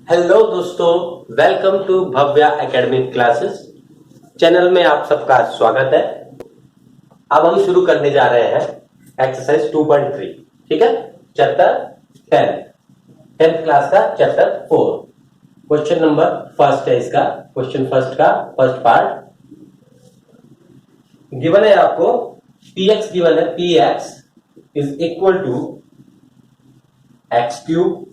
Hello दोस्तों, welcome to Bhavya Academic Classes. Channel में आप सबका स्वागत है। अब हम शुरू करने जा रहे हैं एक्सरसाइज 2.3। ठीक है, चैप्टर 10th क्लास का चैप्टर 4। क्वेश्चन नंबर फर्स्ट है इसका। क्वेश्चन फर्स्ट का फर्स्ट पार्ट गिवन है आपको। px गिवन है, px is equal to x cube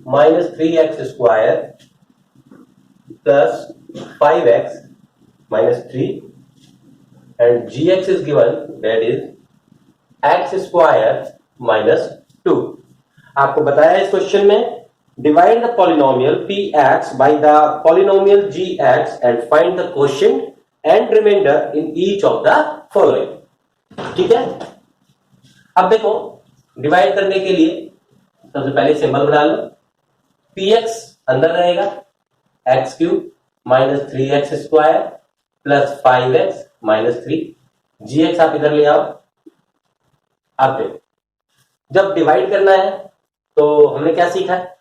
minus 3x square plus 5x minus 3 and gx is given, that is x square minus 2। आपको बताया इस question में divide the polynomial px by the polynomial gx and find the quotient and remainder in each of the following। ठीक है, अब देखो divide करने के लिए सबसे पहले सिंबल बना लो। px अंदर रहेगा x cube minus 3x square plus 5x minus 3। gx आप इधर ले आओ। आप देखो जब डिवाइड करना है तो हमने क्या सीखा है,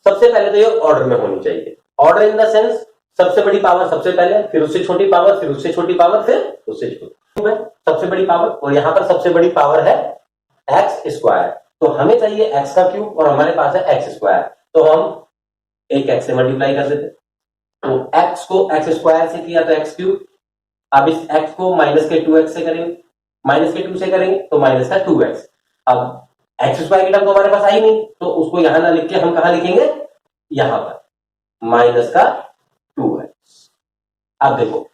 सबसे पहले तो ये ऑर्डर में होनी चाहिए। ऑर्डर इन द सेंस सबसे बड़ी पावर सबसे पहले, फिर उससे छोटी पावर, फिर उससे छोटी पावर, फिर उससे छोटी है सबसे बड़ी पावर। और यहां पर सबसे बड़ी पावर है एक्स स्क्वायर, तो हमें चाहिए एक्स का क्यूब और हमारे पास है एक्स स्क्वायर, तो हम एक एक्स से मल्टीप्लाई कर देते। तो एक्स को एक्स स्क्वायर से किया तो एक्स क्यूब। अब इस एक्स को माइनस के 2x से करेंगे, माइनस के 2 से करेंगे तो माइनस का 2x। अब एक्स स्क्वायर की टर्म तो हमारे पास आई नहीं, तो उसको यहां ना लिख के हम कहां लिखेंगे, यहां पर माइनस का 2x। अब देखो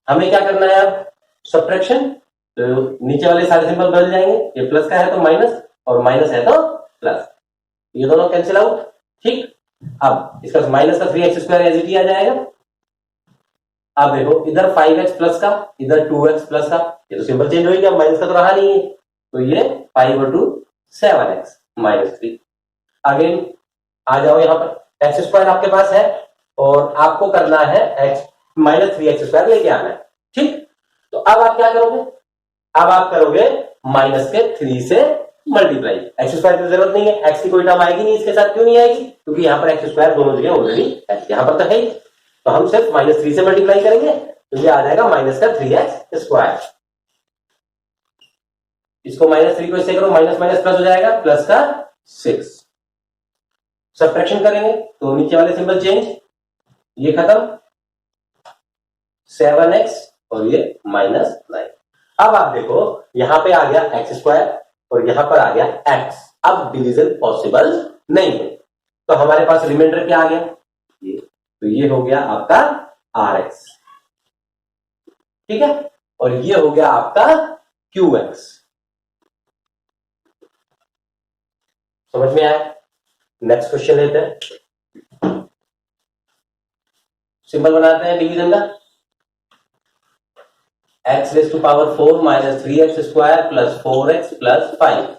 हमें क्या करना है, अब सब्ट्रैक्शन। तो नीचे वाले सारे सिंबल बदल जाएंगे, ये प्लस का है तो माइनस और माइनस है तो प्लस, ये दोनों कैंसिल आउट। ठीक, अब इसका माइनस का 3x स्क्वायर एज इट ही आ जाएगा। अब देखो इधर 5x प्लस का, इधर 2x प्लस का, ये तो सिंबल चेंज हो गया, माइनस का तो रहा नहीं है, तो ये 5 और 2 7x माइनस 3। अगेन आ जाओ यहां पर, एक्स स्क्वायर आपके पास है और आपको करना है x माइनस 3x स्क्वायर लेके आना है। ठीक, तो अब आप क्या करोगे, अब आप करोगे माइनस के 3 से मल्टीप्लाई। एक्स स्क्वायर की जरूरत नहीं है, एक्स की कोई टर्म आएगी नहीं इसके साथ। क्यों नहीं आएगी, क्योंकि यहाँ पर एक्स स्क्वायर दोनों जगह ऑलरेडी है, यहाँ पर तो है ही। तो हम सिर्फ माइनस 3 से मल्टीप्लाई करेंगे तो ये आ जाएगा माइनस का 3x स्क्वायर। इसको माइनस 3 को इससे करो, माइनस माइनस प्लस हो जाएगा, प्लस का 6। सब्ट्रैक्शन करेंगे तो नीचे वाले सिंबल चेंज, ये खत्म, 7x और ये माइनस 9। अब आप देखो यहां पे आ गया एक्स स्क्वायर और यहां पर आ गया x। अब डिवीजन पॉसिबल नहीं है, तो हमारे पास रिमाइंडर क्या आ गया, ये, तो ये हो गया आपका rx। ठीक है, और ये हो गया आपका qx। समझ में आया। नेक्स्ट क्वेश्चन लेते हैं, सिंबल बनाते हैं डिवीजन का। x raise to power 4 minus 3x square plus 4x plus 5,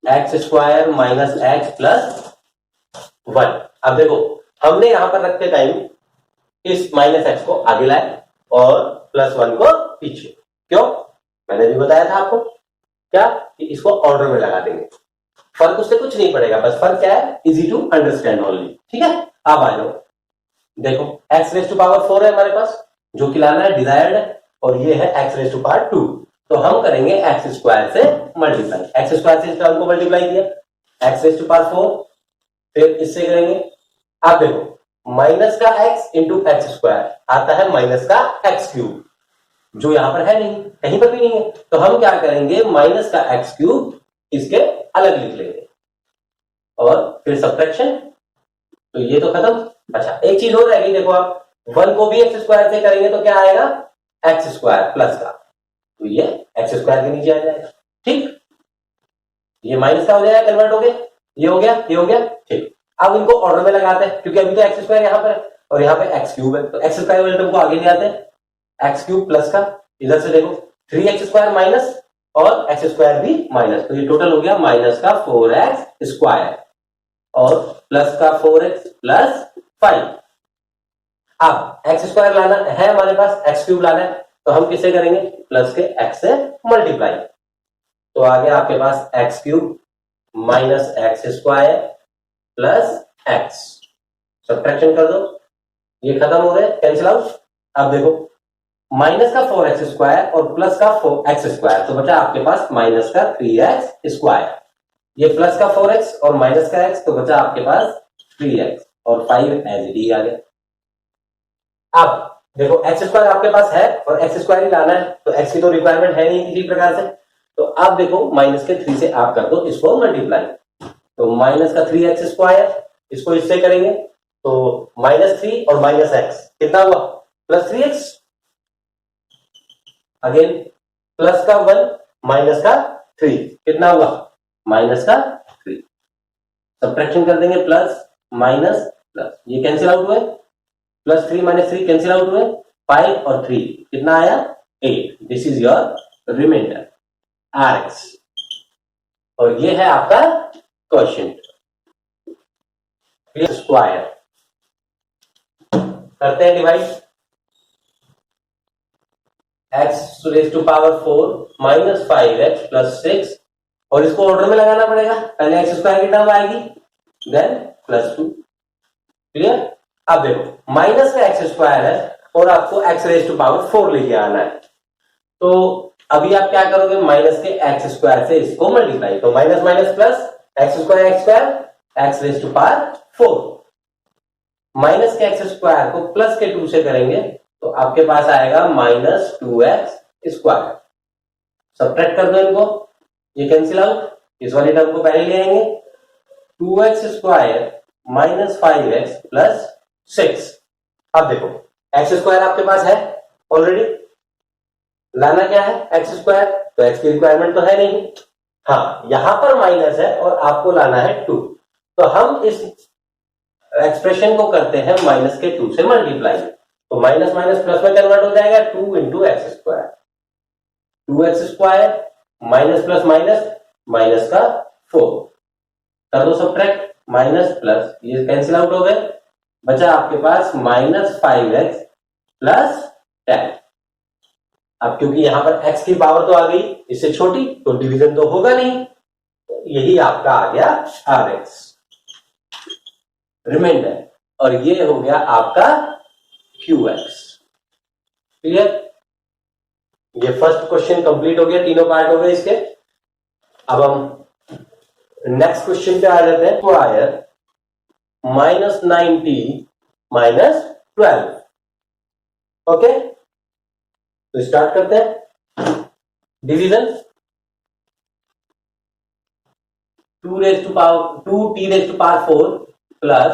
x square minus x plus 1। अब देखो हमने यहां पर रखते टाइम इस माइनस एक्स को आगे लाए और प्लस 1 को पीछे। क्यों, मैंने भी बताया था आपको क्या, कि इसको ऑर्डर में लगा देंगे, फर्क उससे कुछ नहीं पड़ेगा, बस फर्क क्या है, इजी टू अंडरस्टैंड ओनली। ठीक है, अब आ जाओ, देखो एक्स रेज टू पावर 4 है हमारे पास, जो कि लाना है डिजायर्ड है, और ये है एक्स रेज टू पावर 2। तो हम करेंगे एक्स स्क्वायर से मल्टीप्लाई। एक्स स्क्वायर से इस टर्म को मल्टीप्लाई किया, एक्स रेज टू पावर 4, फिर इससे करेंगे। आप देखो माइनस का x इंटू एक्स स्क्वायर आता है माइनस का एक्स क्यूब, जो यहां पर है नहीं, कहीं पर भी नहीं है, तो हम क्या करेंगे, माइनस का एक्स क्यूब इसके अलग लिख लेंगे और फिर सब्ट्रैक्शन, तो ये तो खत्म। अच्छा एक चीज हो रहेगी, देखो आप 1 को भी एक्स स्क्वायर से करेंगे तो क्या आएगा, एक्स स्क्वायर प्लस का, तो ये एक्स स्क्वायर के नीचे आ जाएगा। ठीक, ये माइनस का हो जाएगा, कन्वर्ट हो गया, ये हो गया, ये हो गया। ठीक, अब इनको ऑर्डर में लगाते हैं, क्योंकि अभी तो एक्स स्क्वायर यहां पर है और यहां पे एक्स क्यूब है, तो एक्स स्क्वायर वाले टर्म को आगे ले आते हैं, एक्स क्यूब प्लस का, इधर से देखो 3x स्क्वायर माइनस और एक्स स्क्वायर भी माइनस, तो ये टोटल हो गया माइनस का 4x स्क्वायर और प्लस का 4x प्लस 5। अब एक्स स्क्वायर लाना है हमारे पास, एक्स क्यूब लाना है, तो हम किससे करेंगे, प्लस के एक्स से मल्टीप्लाई। तो आ गया आपके पास X cube minus X square plus X, subtraction कर दो, ये खत्म हो गए, कैंसिल आउट। अब देखो माइनस का 4x स्क्वायर और प्लस का 4x स्क्वायर, तो बचा आपके पास माइनस का 3x स्क्वायर, ये प्लस का 4x और माइनस का x, तो बचा आपके पास 3x और 5 एज इट इज आ गया। अब देखो एक्स स्क्वायर आपके पास है और एक्स स्क्वायर ही लाना है, तो एक्स की तो रिक्वायरमेंट है नहीं किसी प्रकार से, तो आप देखो माइनस के 3 से आप कर दो इसको मल्टीप्लाई, तो माइनस का 3x स्क्वायर, इसको इससे करेंगे तो -3 और -x कितना हुआ, +3x, अगेन प्लस का 1 माइनस का 3 कितना हुआ, -3, सब्ट्रैक्शन कर देंगे, प्लस माइनस प्लस, ये कैंसिल आउट हुए, +3 -3 कैंसिल आउट हुए, 5 और 3 कितना आया, 8, this is your reminder Rx, और ये है आपका क्वेश्चन स्क्वायर। करते हैं divide, x raise to power 4 -5x + 6, और इसको ऑर्डर में लगाना पड़ेगा, पहले एक्स स्क्वायर की टर्म आएगी देन +2, क्लियर। अब देखो माइनस का एक्स स्क्वायर है और आपको x रेज टू पावर 4 लेके आना है, तो अभी आप क्या करोगे, माइनस के एक्स स्क्वायर से इसको मल्टीप्लाई, तो minus minus plus, x square x raise to power 4, minus के एक्स स्क्वायर को प्लस के 2 से करेंगे तो आपके पास आएगा -2x स्क्वायर, सब्ट्रैक्ट कर दो इनको, ये कैंसिल आउट, इस वाली टर्म को पहले ले आएंगे, 2x स्क्वायर -5x + 6। अब देखो एक्स स्क्वायर आपके पास है ऑलरेडी, लाना क्या है एक्स स्क्वायर, तो एक्स की रिक्वायरमेंट तो है नहीं, हाँ यहां पर माइनस है और आपको लाना है 2, तो हम इस एक्सप्रेशन को करते हैं माइनस के 2 से मल्टीप्लाई, तो माइनस माइनस प्लस में कन्वर्ट हो जाएगा, 2 × x square, 2x square minus plus minus, minus का 4 कर दो सब्ट्रैक्ट, माइनस प्लस, ये कैंसिल आउट हो गए, बचा आपके पास -5x + 10। अब क्योंकि यहां पर x की पावर तो आ गई इससे छोटी, तो डिवीजन तो होगा नहीं, तो यही आपका आ गया Rx रिमाइंडर, और ये हो गया आपका Qx, क्लियर। ये फर्स्ट क्वेश्चन कंप्लीट हो गया, तीनों पार्ट हो गए इसके। अब हम नेक्स्ट क्वेश्चन पे आ जाते हैं, स्क्वायर -90 -12, ओके, तो स्टार्ट करते हैं division, 2t raise to power 4 plus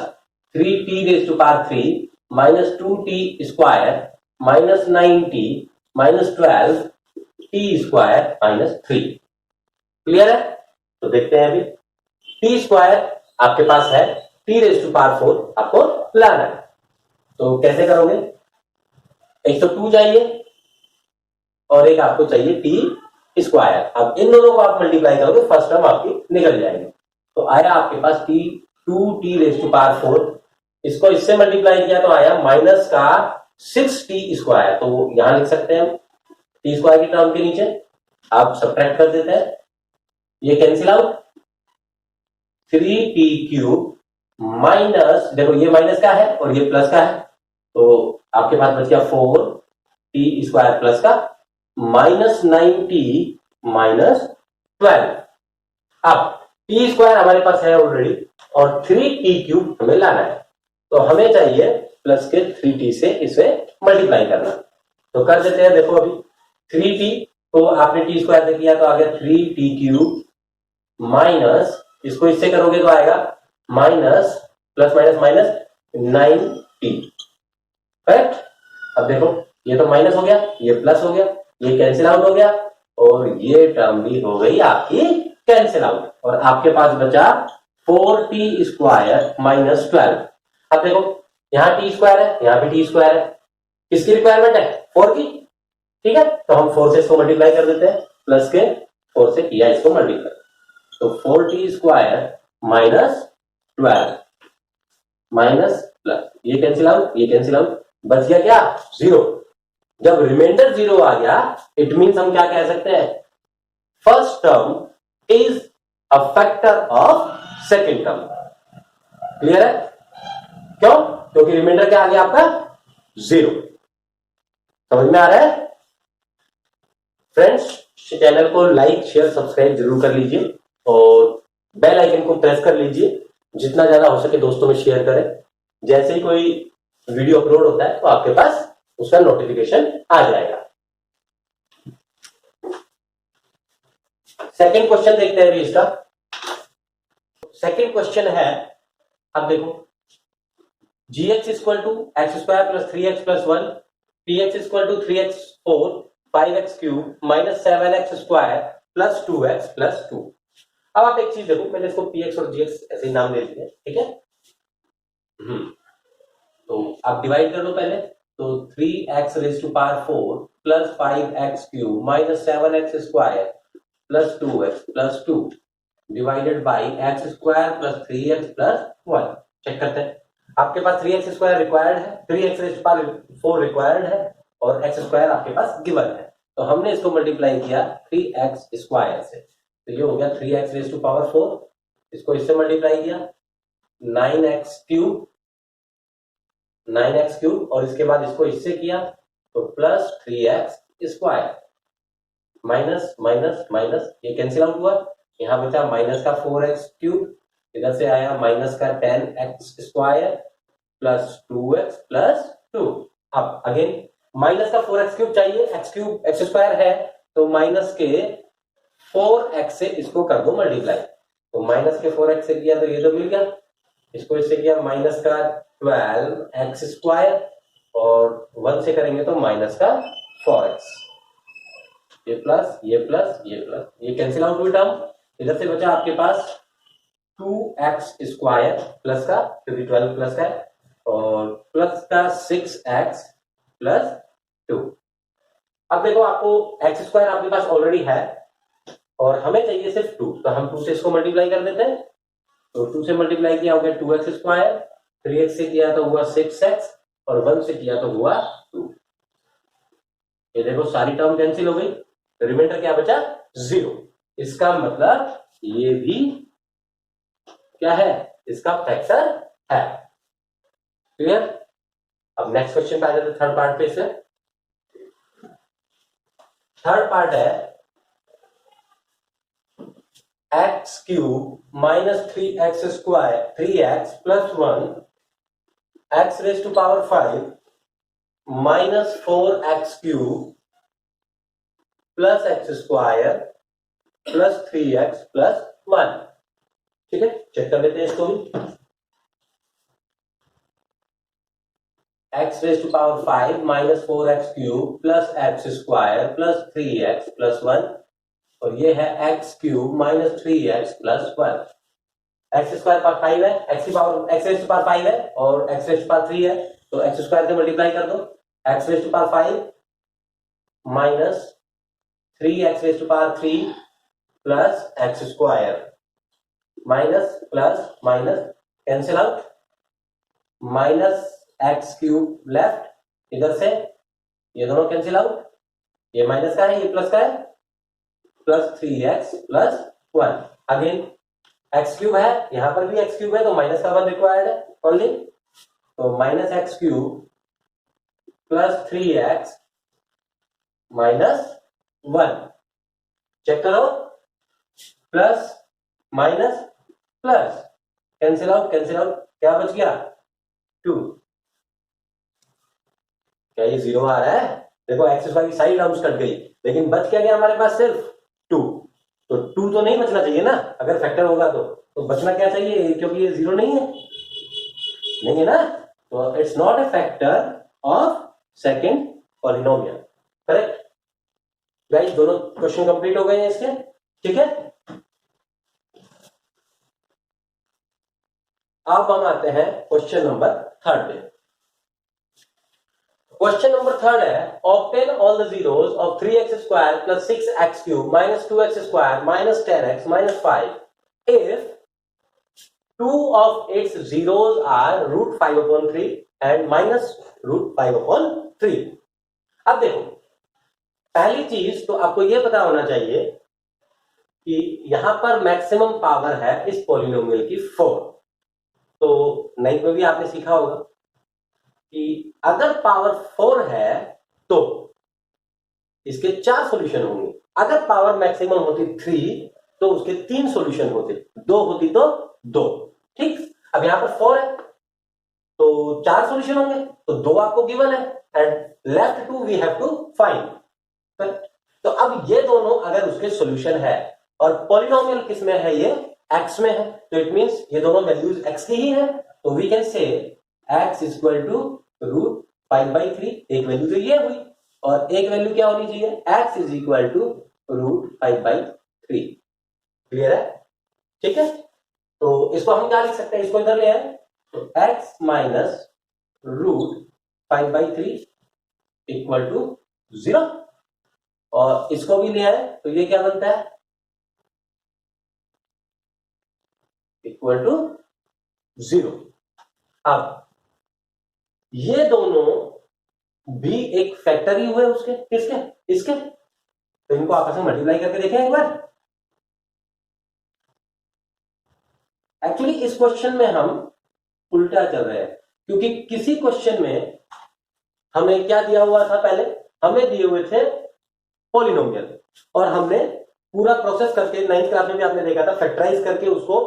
3t raise to power 3 -2t square -90 -12 t square -3, clear है। तो देखते हैं अभी, t स्क्वायर आपके पास है, t रेज टू पावर 4 आपको लाना है, तो कैसे करोगे, एक तो 2 चाहिए और एक आपको चाहिए t स्क्वायर, अब इन दोनों को आप मल्टीप्लाई करोगे, फर्स्ट टर्म आपकी निकल जाएगी, तो आया आपके पास 2t रेज टू पावर 4, इसको इससे मल्टीप्लाई किया तो आया माइनस का 6t स्क्वायर, तो यहां लिख सकते हैं हम t स्क्वायर की टर्म के नीचे आप सब्ट्रैक्ट कर देते हैं, ये कैंसिल आउट, 3t³ माइनस, देखो ये माइनस का है और ये प्लस का है, तो आपके पास बच गया 4t स्क्वायर प्लस का -9t -12। अब t स्क्वायर हमारे पास है ऑलरेडी और 3t³ हमें लाना है, तो हमें चाहिए प्लस के 3t से इसे मल्टीप्लाई करना, तो कर देते हैं। देखो अभी 3t तो आपने t स्क्वायर से किया तो आ गया 3t³ माइनस, इसको इससे करोगे तो आएगा minus plus minus minus 9t, correct. अब देखो ये तो माइनस हो गया, ये प्लस हो गया, ये कैंसिल आउट हो गया और ये टर्म भी हो गई आपकी कैंसिल आउट, और आपके पास बचा 4t स्क्वायर -12। अब देखो यहाँ t स्क्वायर है, यहाँ भी t स्क्वायर है, किसकी रिक्वायरमेंट है, 4 की, ठीक है, तो हम 4 से इसको मल्टीप्लाई कर देते हैं, प्लस के 4 से किया इसको मल्टीप्लाई, तो 4t स्क्वायर -12 माइनस प्लस, ये कैंसिल आउट, ये कैंसिल आउट, बच गया क्या, 0। जब रिमाइंडर 0 आ गया इट मीन्स हम क्या कह सकते हैं, first term is a factor of second term, clear है? क्यों? क्योंकि रिमाइंडर क्या आ गया आपका 0। समझ में आ रहा है फ्रेंड्स? चैनल को लाइक शेयर सब्सक्राइब जरूर कर लीजिए और बेल आइकन को प्रेस कर लीजिए, जितना ज्यादा हो सके दोस्तों में शेयर करें। जैसे ही कोई वीडियो अपलोड होता है तो आपके पास उसका नोटिफिकेशन आ जाएगा। सेकंड क्वेश्चन देखते हैं इसका। सेकंड क्वेश्चन है, अब देखो, gx equal to x square plus 3x plus 1, px equal to 3x 4 5x cube minus 7x square plus 2x plus 2। अब आप एक चीज देखो, मैंने इसको px और gx ऐसे ही नाम दे दिए, ठीक है। तो आप डिवाइड कर लो पहले, तो 3x raise to power 4 plus 5x cube minus 7x square plus 2x plus 2 divided by x square plus 3x plus 1। Check करते हैं, आपके पास 3x स्क्वायर रिक्वायर्ड है, 3x raise to power 4 required है और x स्क्वायर आपके पास given है। तो हमने इसको मल्टीप्लाई किया 3x स्क्वायर से, तो ये हो गया 3x रेज टू पावर 4, इसको इससे मल्टीप्लाई किया 9x क्यूब और इसके बाद इसको इससे किया तो plus 3x square minus minus minus, ये कैंसिल आउट हुआ, यहां बचा माइनस का 4x क्यूब, इधर से आया माइनस का 10x square plus 2x plus 2। अब अगेन माइनस का 4x क्यूब चाहिए, x क्यूब x स्क्वायर है तो माइनस के 4x से इसको कर दो मल्टीप्लाई, तो माइनस के 4x से किया तो ये तो मिल गया, इसको इससे किया माइनस का 12x स्क्वायर और 1 से करेंगे तो माइनस का 4x, ये प्लस ये प्लस ये प्लस, ये कैंसिल आउट हुई टर्म, इधर से बचा आपके पास 2x स्क्वायर प्लस का, क्योंकि 12 प्लस का है, और प्लस का 6x प्लस 2। अब देखो आपको x स्क्वायर आपके पास ऑलरेडी है और हमें चाहिए सिर्फ 2, तो हम 2 से इसको मल्टीप्लाई कर देते हैं, तो 2 से मल्टीप्लाई किया हो गया 2x स्क्वायर, 3x से किया तो हुआ 6x और 1 से किया तो हुआ 2। ये देखो सारी टर्म कैंसिल हो गई, रिमाइंडर क्या बचा 0। इसका मतलब ये भी क्या है, इसका फैक्टर है। क्लियर? अब नेक्स्ट क्वेश्चन पे आ जाते, थर्ड पार्ट पे से। थर्ड पार्ट है x cube minus 3x square 3x plus 1 x raise to power 5 minus 4x cube plus x square plus 3x plus 1। ठीक है, चेक कर लेते हैं इसको भी। x raise to power 5 minus 4x cube plus x square plus 3x plus 1 और ये है x cube minus 3x plus 1। X square power 5 है, x की power x raise to power 5 है और x रेज टू पावर 3 है, तो x square से मल्टीप्लाई कर दो, x raise to power 5 minus 3x raise to power 3 plus x square minus plus minus cancel out, minus x cube left, इधर से ये दोनों कैंसिल आउट, ये माइनस का है ये प्लस का है, plus 3x plus 1। Again x cube है, यहां पर भी एक्स क्यूब है तो माइनस का 1 रिक्वायर्ड है ओनली, तो minus x cube plus 3x minus 1। Check करो, plus minus plus cancel out, क्या बच गया 2। क्या ये 0 आ रहा है? देखो एक्स स्क्वायर की सारी टर्म्स कट गई, लेकिन बच क्या गया हमारे पास सिर्फ 2। तो 2 तो नहीं बचना चाहिए ना, अगर फैक्टर होगा तो बचना क्या चाहिए, क्योंकि ये 0 नहीं है ना, तो it's not a factor of second polynomial. Correct guys, दोनों क्वेश्चन कंप्लीट हो गए हैं इसके। ठीक है, अब हम आते हैं क्वेश्चन नंबर थर्ड पे। क्वेश्चन नंबर थर्ड है, obtain all the zeros of 3x square plus 6x cube minus 2x square minus 10x minus 5 if two of its zeros are root 5/3 and minus root 5/3। अब देखो, पहली चीज तो आपको यह पता होना चाहिए कि यहां पर मैक्सिमम पावर है इस पॉलिनोमियल की 4। तो 9th में भी आपने सीखा होगा कि अगर पावर 4 है तो इसके 4 सॉल्यूशन होंगे, अगर पावर मैक्सिमम होती 3 तो उसके 3 सॉल्यूशन होते, 2 होती तो 2। ठीक, अब यहां पर 4 है तो 4 सॉल्यूशन होंगे, तो 2 आपको गिवन है and left 2 we have to find. तो अब ये दोनों अगर उसके सॉल्यूशन है और पॉलिनोमियल किस में है, ये x में है, तो इट मींस ये दोनों वैल्यूज x की ही है, तो we can say x equal to root 5/3। एक वैल्यू तो ये हुई और एक वैल्यू क्या होनी चाहिए, x is equal to root 5/3। Clear है? ठीक है, तो इसको हम क्या लिख सकते हैं, इसको इधर ले आए तो x minus root 5/3 equal to 0, और इसको भी ले आए तो ये क्या बनता है, इक्वल टू 0। अब ये दोनों भी एक फैक्टर ही हुए उसके, किसके, इसके, तो इनको आपस में मल्टीप्लाई करके देखें एक बार। एक्चुअली इस क्वेश्चन में हम उल्टा चल रहे हैं, क्योंकि किसी क्वेश्चन में हमें क्या दिया हुआ था, पहले हमें दिए हुए थे पॉलिनोमियल, और हमने पूरा प्रोसेस करके 9th क्लास में भी आपने देखा था, फैक्टराइज करके उसको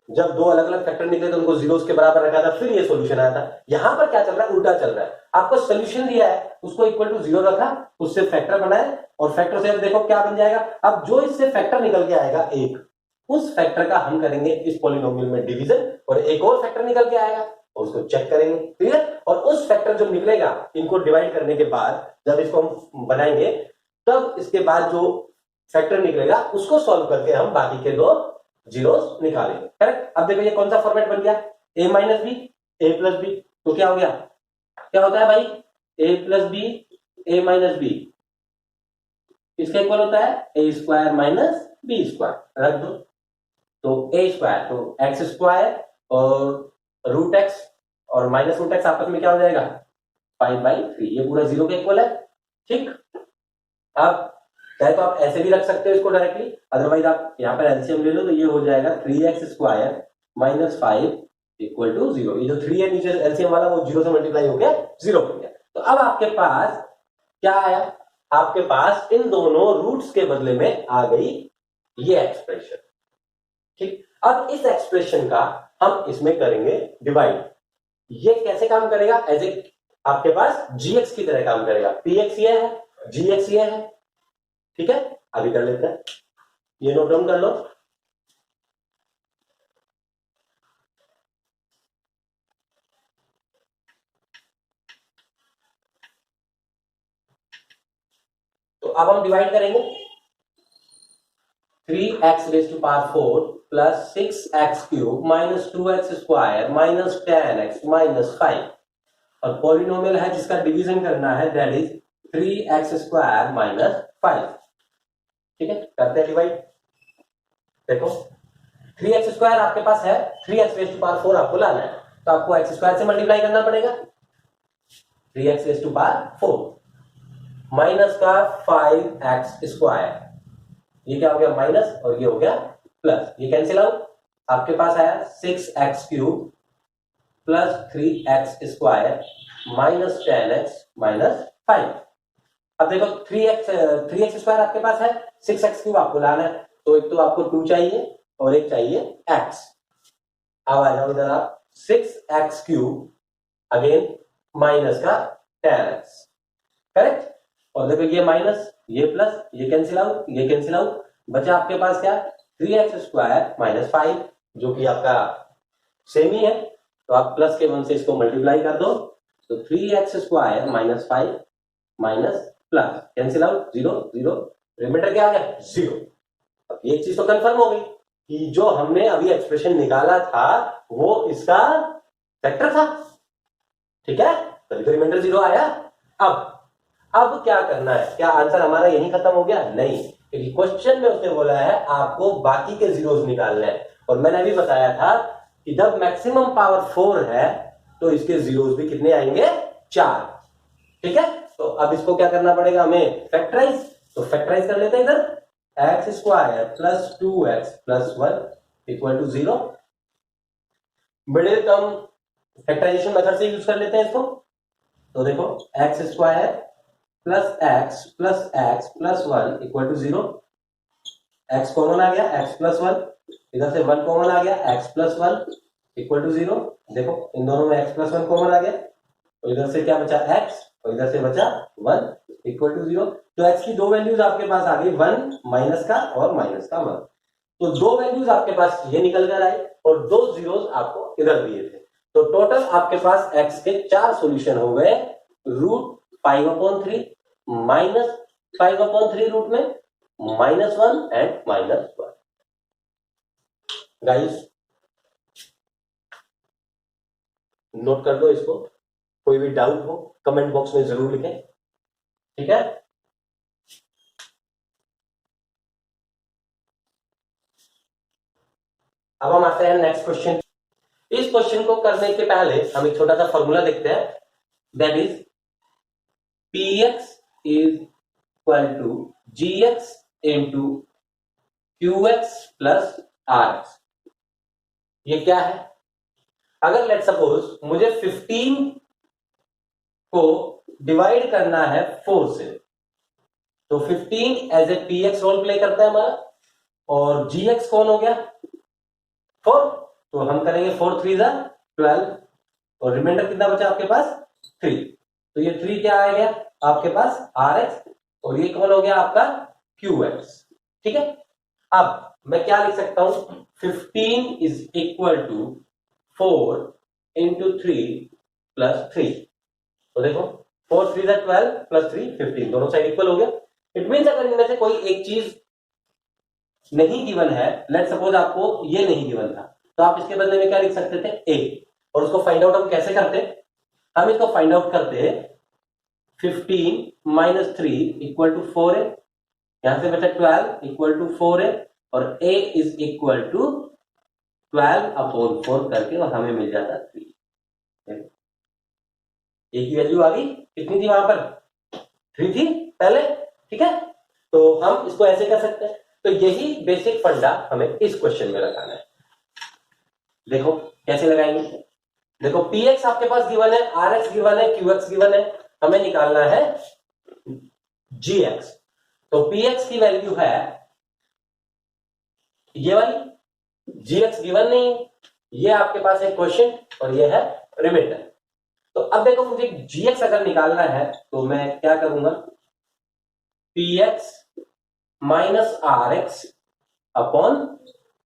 जब दो अलग अलग फैक्टर निकले तो उनको जीरोस के बराबर रखा था, फिर ये सॉल्यूशन आया था। यहां पर क्या चल रहा है, उल्टा चल रहा है। आपको सॉल्यूशन दिया है, उसको इक्वल टू 0 रखा, उससे फैक्टर बनाए और फैक्टर से देखो क्या बन जाएगा। अब जो इससे फैक्टर निकल के आएगा एक, उस फैक्टर का हम करेंगे इस पॉलिनोमियल में डिवीजन, और एक और फैक्टर निकल के आएगा और उसको चेक करेंगे। क्लियर? और उस फैक्टर जो निकलेगा, इनको डिवाइड करने के बाद जब इसको हम बनाएंगे, तब इसके बाद जो फैक्टर निकलेगा उसको सॉल्व करके हम बाकी के दो जीरोस निकालेंगे। करेक्ट? अब देखो ये कौन सा फॉर्मेट बन गया, a minus b a plus b, तो क्या हो गया, क्या होता है भाई, a plus b a minus b, इसका इक्वल होता है a square minus b square, रख दो तो ए स्क्वायर, तो एक्स स्क्वायर और रूट एक्स और माइनस रूट एक्स आपस में क्या हो जाएगा, 5/3, ये पूरा 0 के इक्वल है। ठीक, अब चाहे तो आप ऐसे भी रख सकते हो इसको डायरेक्टली, अदरवाइज आप यहां पर एलसीएम ले लो तो ये हो जाएगा 3x square minus 5 equal to 0। ये जो 3 है नीचे एलसीएम वाला, वो 0 से मल्टीप्लाई हो गया 0 बन गया। तो अब आपके पास क्या आया, आपके पास इन दोनों रूट्स के बदले में आ गई ये एक्सप्रेशन। ठीक, अब इस एक्सप्रेशन का हम इसमें करेंगे डिवाइड। ये कैसे काम करेगा, एज ए आपके पास जीएक्स की तरह काम करेगा। पीएक्स ये है, जीएक्स ये है। ठीक है, अभी कर लेते हैं, ये नोट डाउन कर लो। तो अब हम डिवाइड करेंगे 3x raise to power 4 plus 6x cube minus 2x square minus 10x minus 5, और पॉलिनोमियल है जिसका डिवीजन करना है, that is 3x square minus 5। ठीक है, करते हैं डिवाइड। देखो 3x स्क्वायर आपके पास है, 3x रेज टू पावर 4 आपको लाना है, तो आपको x स्क्वायर से मल्टीप्लाई करना पड़ेगा, 3x raise to power 4 minus का 5x स्क्वायर, ये क्या हो गया माइनस और ये हो गया प्लस, ये कैंसिल आउट, आपके पास आया 6x cube plus 3x square minus 10x minus 5। अब देखो 3x स्क्वायर आपके पास है, 6x क्यूब आपको लाना है, तो एक तो आपको 2 चाहिए और एक चाहिए x। अब आ जाओ इधर आप, 6x क्यूब अगेन माइनस का 10x, करेक्ट, और देखो ये माइनस ये प्लस, ये कैंसिल आउट, ये कैंसिल आउट, बचा आपके पास क्या, 3x स्क्वायर माइनस 5, जो कि आपका सेम ही है, तो आप प्लस के 1 से इसको मल्टीप्लाई कर दो, तो 3x square minus 5 minus plus cancel out, 0 0, reminder क्या आ गया 0। अब एक चीज तो कंफर्म हो गई कि जो हमने अभी एक्सप्रेशन निकाला था वो इसका फैक्टर था। ठीक है, तभी तो रिमाइंडर 0 आया। अब क्या करना है, क्या आंसर हमारा यही खत्म हो गया, नहीं, क्योंकि क्वेश्चन में उसने बोला है आपको बाकी के जीरोस निकालने हैं, और मैंने अभी बताया था कि जब मैक्सिमम पावर 4 है तो इसके जीरोस भी कितने आएंगे, 4। ठीक है, तो अब इसको क्या करना पड़ेगा हमें, फैक्टराइज, तो फैक्टराइज कर लेते हैं इधर, X square plus 2x plus 1 equal to 0, middle term factorization method से यूज कर लेते हैं इसको। तो देखो X square plus X plus one equal to zero. X common आ गया, एक्स प्लस वन, इधर से वन कॉमन आ गया, x plus one equal to zero. देखो इन दोनों में एक्स प्लस वन कॉमन आ गया, तो इधर से क्या बचा एक्स और इधर से बचा वन इक्वल टू जीरो। तो एक्स की दो वैल्यूज आपके पास आ गई, वन माइनस का और माइनस का वन। तो दो वैल्यूज आपके पास ये निकल कर आई और दो जीरोस आपको इधर दिए थे। तो टोटल आपके पास एक्स के चार सॉल्यूशन हो गए, रूट 5/3 माइनस 5/3 रूट में -1 एंड -1। गाइस नोट कर दो इसको, कोई भी डाउट हो कमेंट बॉक्स में जरूर लिखें, ठीक है। अब हम आते हैं नेक्स्ट क्वेश्चन। इस क्वेश्चन को करने के पहले हम एक छोटा सा फॉर्मूला देखते हैं, that is px is equal to gx into qx plus rx। ये क्या है? अगर लेट सपोज मुझे 15 को डिवाइड करना है 4 से, तो 15 as a px role play करता है हमारा, और gx कौन हो गया 4, तो हम करेंगे 4 3 12 और रिमाइंडर कितना बचा आपके पास 3। तो ये 3 क्या आ गया आपके पास rx और ये कौन हो गया आपका qx, ठीक है। अब मैं क्या लिख सकता हूं, 15 is equal to 4 into 3 plus 3। तो देखो 4 3 12 प्लस 3 15, दोनों साइड इक्वल हो गया। इट मीन्स अगर इनमें से कोई एक चीज नहीं गिवन है, लेट सपोज आपको ये नहीं गिवन था, तो आप इसके बदले में क्या लिख सकते थे ए, और उसको फाइंड आउट हम कैसे करते, हम इसको फाइंड आउट करते 15 माइनस 3 इक्वल टू 4 है, यहां से बचा 12 इक्वल टू 4 है, और a इज इक्वल टू 12/4 करके और हमें मिल जाता 3। a की वैल्यू आ गई, कितनी थी वहां पर 3 थी पहले, ठीक है। तो हम इसको ऐसे कर सकते हैं। तो यही बेसिक फंडा हमें इस क्वेश्चन में लगाना है। देखो कैसे लगाएंगे, देखो px आपके पास गिवन है, rx गिवन है, qx गिवन है, हमें निकालना है gx। तो px की वैल्यू है ये वाली, gx गिवन नहीं, ये आपके पास है क्वेश्चन और ये है रिमाइंडर। तो अब देखो मुझे gx अगर निकालना है तो मैं क्या करूंगा, px minus rx upon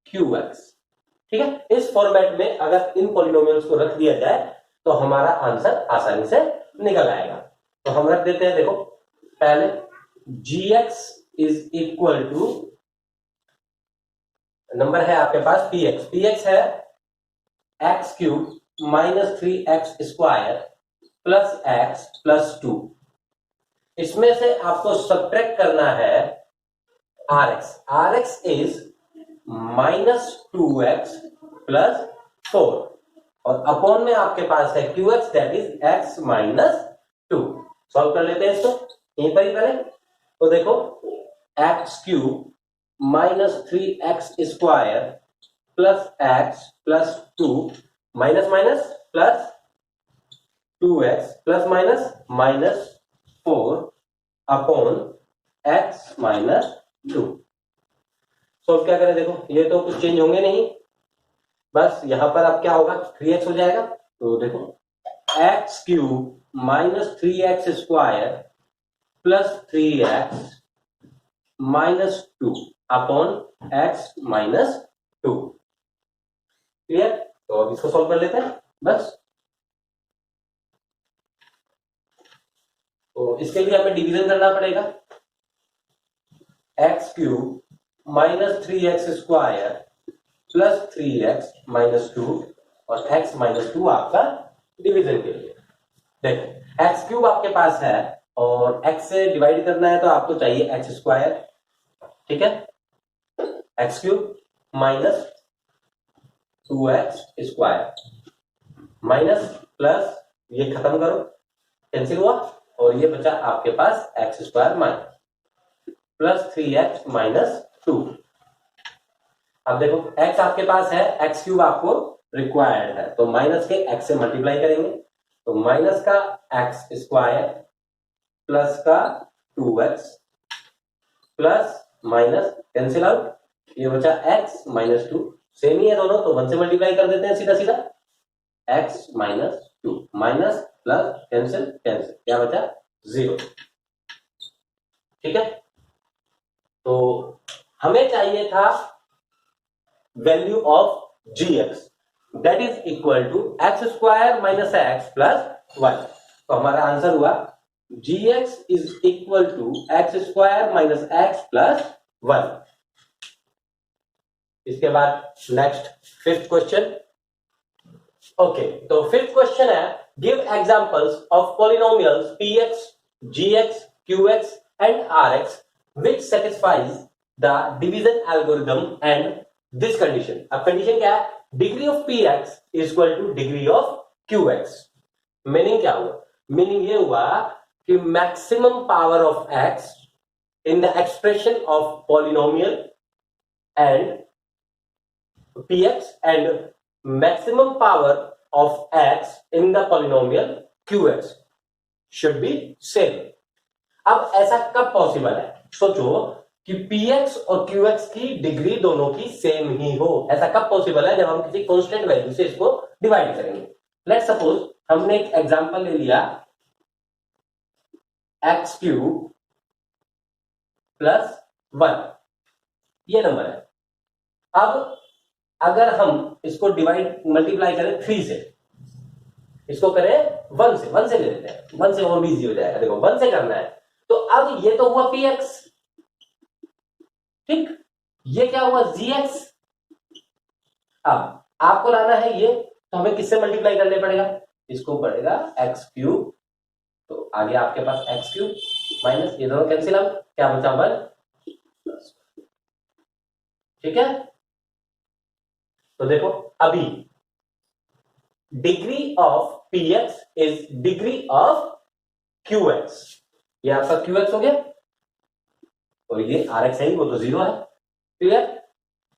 qx, ठीक है। इस फॉर्मेट में अगर इन पॉलिनोमियल्स को रख दिया जाए तो हमारा आंसर आसानी से निकल आएगा। तो हम रख देते हैं, देखो पहले gx is equal to, number है आपके पास px है x cube minus 3x square plus x plus 2। इसमें से आपको सब्ट्रैक्ट करना है rx इज -2x प्लस 4 और अपॉन में आपके पास है qx that is x minus 2। Solve कर लेते हैं इसको, यहीं पर ही करें। तो देखो x cube minus 3x square plus x plus 2 minus minus plus 2x plus minus 4 upon x minus 2। Solve क्या करें, देखो ये तो कुछ चेंज होंगे नहीं, बस यहां पर अब क्या होगा 3x हो जाएगा। तो देखो x cube minus 3x square plus 3x minus 2 upon x minus 2। Clear? तो अब इसको सॉल्व कर लेते हैं बस। तो इसके लिए हमें डिवीजन करना पड़ेगा, x cube minus 3x square plus 3x minus 2 और x माइनस 2 आपका डिवीजन के लिए। देखो एक्स क्यूब आपके पास है और x से डिवाइड करना है तो आपको चाहिए x स्क्वायर, ठीक है। X cube minus 2x square minus plus, ये खत्म करो कैंसिल हुआ और ये बचा आपके पास x square minus plus 3x minus 2। अब देखो x आपके पास है, एक्स क्यूब आपको रिक्वायर्ड है, तो माइनस के x से मल्टीप्लाई करेंगे, तो माइनस का एक्स स्क्वायर प्लस का 2x plus minus cancel out, ये बचा x माइनस 2, सेम ही है दोनों, तो 1 से मल्टीप्लाई कर देते हैं सीधा सीधा, x minus 2 minus plus cancel cancel, क्या बचा 0। ठीक है, तो हमें चाहिए था value of gx, that is equal to x square minus x plus 1। तो हमारा आंसर हुआ gx is equal to x square minus x plus 1। इसके बाद नेक्स्ट फिफ्थ क्वेश्चन। ओके, तो फिफ्थ क्वेश्चन है give examples of polynomials px, gx, qx and rx which satisfies the division algorithm and this condition। अब condition क्या है, degree of px is equal to degree of qx। Meaning क्या हुआ, meaning ये हुआ कि maximum power of x in the expression of polynomial and px and maximum power of x in the polynomial qx should be same। अब ऐसा कब possible है, सोचो कि px और qx की डिग्री दोनों की सेम ही हो, ऐसा कब पॉसिबल है, जब हम किसी कांस्टेंट वैल्यू से इसको डिवाइड करेंगे। लेट्स सपोज हमने एक एग्जांपल ले लिया x³ प्लस 1, ये नंबर है। अब अगर हम इसको डिवाइड मल्टीप्लाई करें 3 से, इसको करें 1 से ले लेते हैं, 1 से और भी इजी हो जाएगा। देखो 1 से करना है, तो अब ये तो हुआ px, ठीक, ये क्या हुआ gx। अब आपको लाना है ये, तो हमें किससे मल्टीप्लाई करने पड़ेगा, इसको पड़ेगा x³, तो आगे आपके पास x³ माइनस ये दोनों कैंसिल आउट, क्या बचा 1। ठीक है, तो देखो अभी degree of px is degree of qx, ये आपका qx हो गया, और ये rx है वो तो 0 है। क्लियर,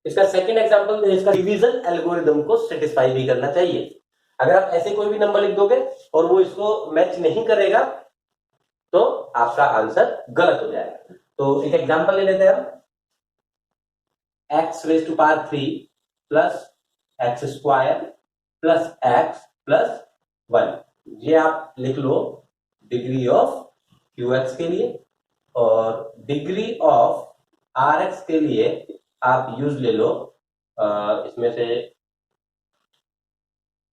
इसका सेकंड एग्जांपल, इसका डिवीजन एल्गोरिदम को सेटिस्फाई भी करना चाहिए। अगर आप ऐसे कोई भी नंबर लिख दोगे और वो इसको मैच नहीं करेगा तो आपका आंसर गलत हो जाएगा। तो एक एग्जांपल ले लेते हैं हम, x³ plus x square plus X plus 1, ये आप लिख लो डिग्री ऑफ qx के लिए, और डिग्री ऑफ rx के लिए आप यूज ले लो इसमें से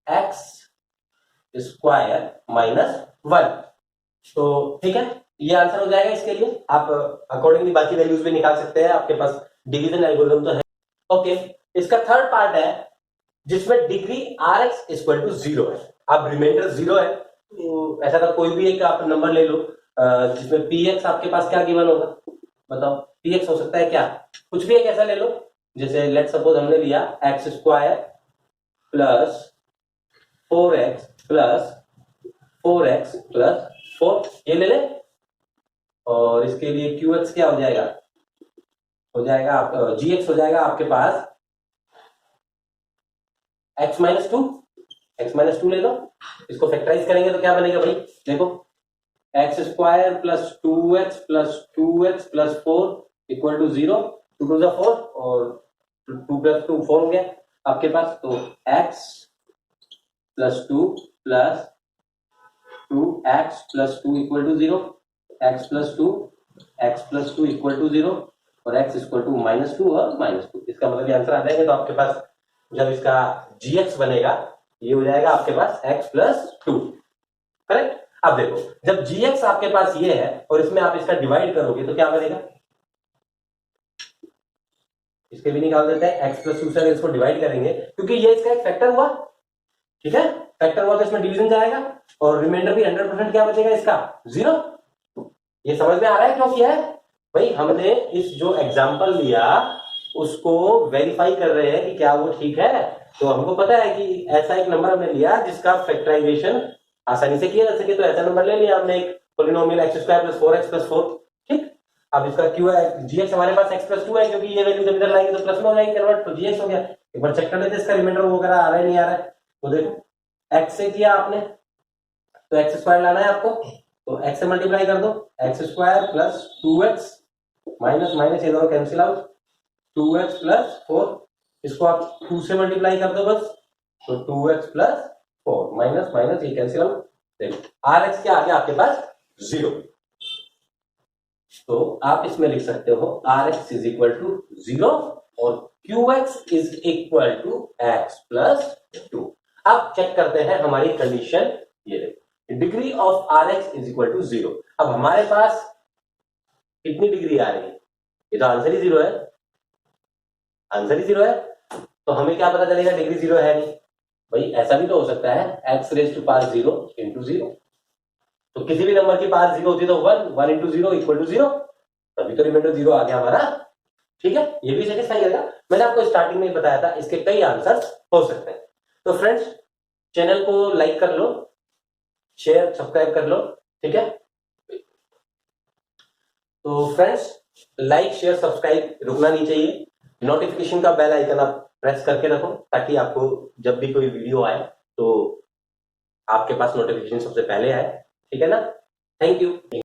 एक्स स्क्वायर माइनस 1। तो ठीक है, ये आंसर हो जाएगा इसके लिए। आप अकॉर्डिंगली बाकी वैल्यूज भी निकाल सकते हैं, आपके पास डिवीजन एल्गोरिथम तो है। ओके, इसका थर्ड पार्ट है जिसमें डिग्री rx इक्वल टू 0 है। अब रिमाइंडर 0 है, तो ऐसा का कोई भी एक आप नंबर ले लो जिसमें px आपके पास क्या गिवन होगा, बताओ px हो सकता है क्या, कुछ भी एक ऐसा ले लो, जैसे लेट्स सपोज हमने लिया x² plus 4x plus 4x plus 4, ये ले ले, और इसके लिए qx क्या हो जाएगा, हो जाएगा आप gx हो जाएगा आपके पास x माइनस 2 ले लो, इसको फैक्टराइज करेंगे तो क्या बनेगा भाई, देखो x² plus 2x plus 2x plus 4 equal to 0, 2 to 4 और 2 प्लस 2 4 हो गया आपके पास। तो x plus 2 plus 2x plus 2 equal to 0, x plus 2 equal to 0 और x इक्वल टू -2 और -2, इसका मतलब ये आंसर आ जाएगा। तो आपके पास जब इसका gx बनेगा ये हो जाएगा आपके पास x प्लस 2, करेक्ट। अब देखो जब gx आपके पास ये है और इसमें आप इसका डिवाइड करोगे तो क्या बनेगा, इसके भी निकाल देते हैं, x प्लस 2 से इसको डिवाइड करेंगे क्योंकि ये इसका एक फैक्टर हुआ, ठीक है, फैक्टर हुआ तो इसमें डिवीजन जाएगा और रिमाइंडर भी 100% क्या बचेगा इसका 0। ये समझ में आ रहा है क्यों किया है भाई, हमने इस जो एग्जांपल लिया उसको वेरीफाई कर रहे हैं कि क्या वो ठीक है। तो हमको पता है कि ऐसा एक नंबर हमने लिया जिसका फैक्टराइजेशन आसानी से किया जा सके, तो ऐसा नंबर ले लिया हमने, एक polynomial x² plus 4x plus 4, ठीक। अब इसका क्यू है gx हमारे पास x प्लस 2 है, क्योंकि ये वैल्यू जब इधर लाएंगे तो प्लस में हो जाएगी कन्वर्ट, तो gx हो गया। एक बार चेक कर लेते इसका रिमाइंडर वगैरह आ रहा है नहीं आ रहा है। तो देखो एक्स से किया आपने तो एक्स स्क्वायर लाना है आपको, तो एक्स से मल्टीप्लाई कर दो, x square plus 2x minus minus ये दोनों कैंसिल आउट, 2x प्लस 4, इसको आप 2 से मल्टीप्लाई कर दो बस, तो 2x प्लस 4 माइनस माइनस ये कैंसिल आउट। देखो आर एक्स क्या आ गया आपके पास 0, तो आप इसमें लिख सकते हो r x is equal to 0 और q x is equal to x plus 2। अब चेक करते हैं हमारी कंडीशन, ये देखो degree of r x is equal to 0। अब हमारे पास कितनी डिग्री आ रही है, ये तो आंसर ही 0 है, आंसर ही 0 है, तो हमें क्या पता चलेगा डिग्री 0 है नहीं। भाई ऐसा भी तो हो सकता है x raise to power 0 into 0, तो किसी भी नंबर की पावर 0 होती है तो 1 इंटू 0 इक्वल टू 0, तभी तो रिमाइंडर 0 आ गया हमारा। ठीक है, ये भी सेटिस्फाई करेगा। मैंने आपको स्टार्टिंग में ही बताया था इसके कई आंसर्स हो सकते हैं। तो फ्रेंड्स चैनल को लाइक कर लो, शेयर सब्सक्राइब कर लो, ठीक है। तो फ्रेंड्स लाइक शेयर सब्सक्राइब रुकना नहीं चाहिए, नोटिफिकेशन का बेल आइकन आप प्रेस करके रखो ताकि आपको जब भी कोई वीडियो आए तो आपके पास नोटिफिकेशन सबसे पहले आए, ठीक है ना। Thank you.